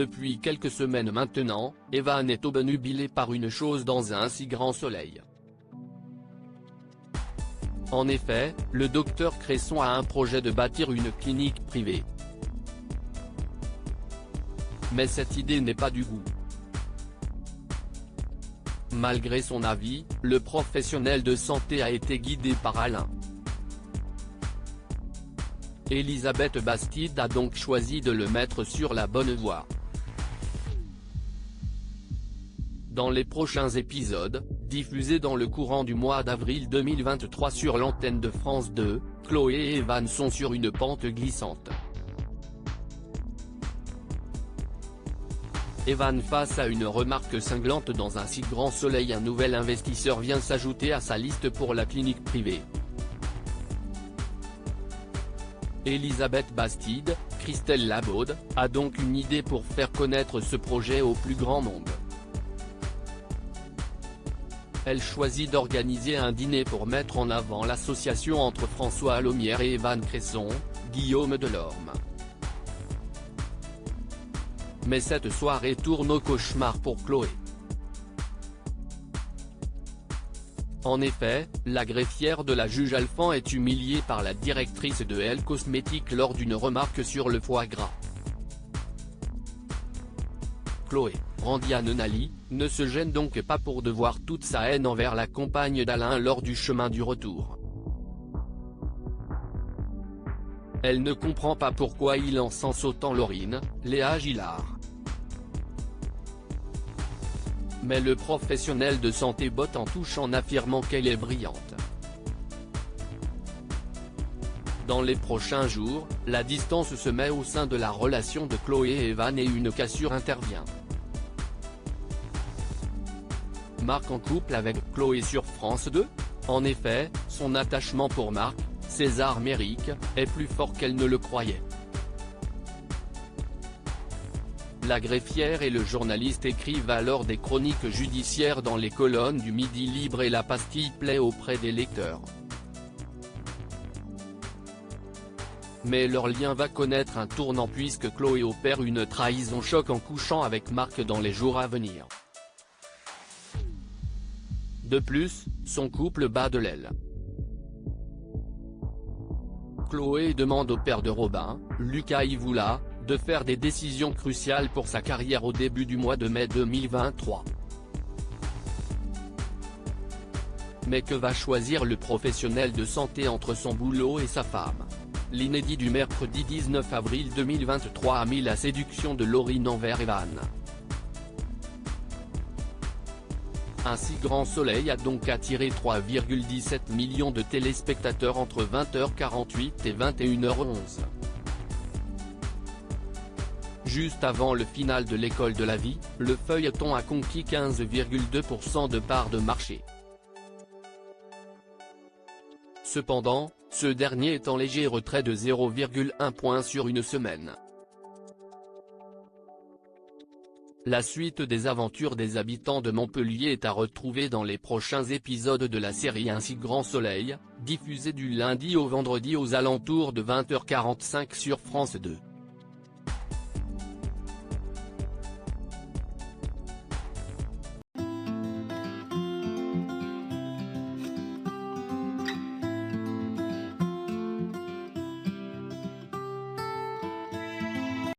Depuis quelques semaines maintenant, Evan est obnubilé par une chose dans un si grand soleil. En effet, le docteur Cresson a un projet de bâtir une clinique privée. Mais cette idée n'est pas du goût. Malgré son avis, le professionnel de santé a été guidé par Alain. Elisabeth Bastide a donc choisi de le mettre sur la bonne voie. Dans les prochains épisodes, diffusés dans le courant du mois d'avril 2023 sur l'antenne de France 2, Chloé et Evan sont sur une pente glissante. Evan face à une remarque cinglante dans un si grand soleil, un nouvel investisseur vient s'ajouter à sa liste pour la clinique privée. Elisabeth Bastide, Christelle Labaude, a donc une idée pour faire connaître ce projet au plus grand nombre. Elle choisit d'organiser un dîner pour mettre en avant l'association entre François Alaumière et Evan Cresson, Guillaume Delorme. Mais cette soirée tourne au cauchemar pour Chloé. En effet, la greffière de la juge Alphand est humiliée par la directrice de Elle Cosmétique lors d'une remarque sur le foie gras. Chloé, Randiane Nali, ne se gêne donc pas pour devoir toute sa haine envers la compagne d'Alain lors du chemin du retour. Elle ne comprend pas pourquoi il encense autant Laurine, Léa Gillard. Mais le professionnel de santé botte en touche en affirmant qu'elle est brillante. Dans les prochains jours, la distance se met au sein de la relation de Chloé et Evan et une cassure intervient. Marc en couple avec Chloé sur France 2 ? En effet, son attachement pour Marc, César Méric, est plus fort qu'elle ne le croyait. La greffière et le journaliste écrivent alors des chroniques judiciaires dans les colonnes du Midi Libre et la pastille plaît auprès des lecteurs. Mais leur lien va connaître un tournant puisque Chloé opère une trahison choc en couchant avec Marc dans les jours à venir. De plus, son couple bat de l'aile. Chloé demande au père de Robin, Lucas Ivoula, de faire des décisions cruciales pour sa carrière au début du mois de mai 2023. Mais que va choisir le professionnel de santé entre son boulot et sa femme ? L'inédit du mercredi 19 avril 2023 a mis la séduction de Laurine envers Evan. Un si grand soleil a donc attiré 3,17 millions de téléspectateurs entre 20h48 et 21h11. Juste avant le final de l'école de la vie, le feuilleton a conquis 15,2% de part de marché. Cependant, ce dernier est en léger retrait de 0,1 point sur une semaine. La suite des aventures des habitants de Montpellier est à retrouver dans les prochains épisodes de la série Un si grand soleil, diffusée du lundi au vendredi aux alentours de 20h45 sur France 2.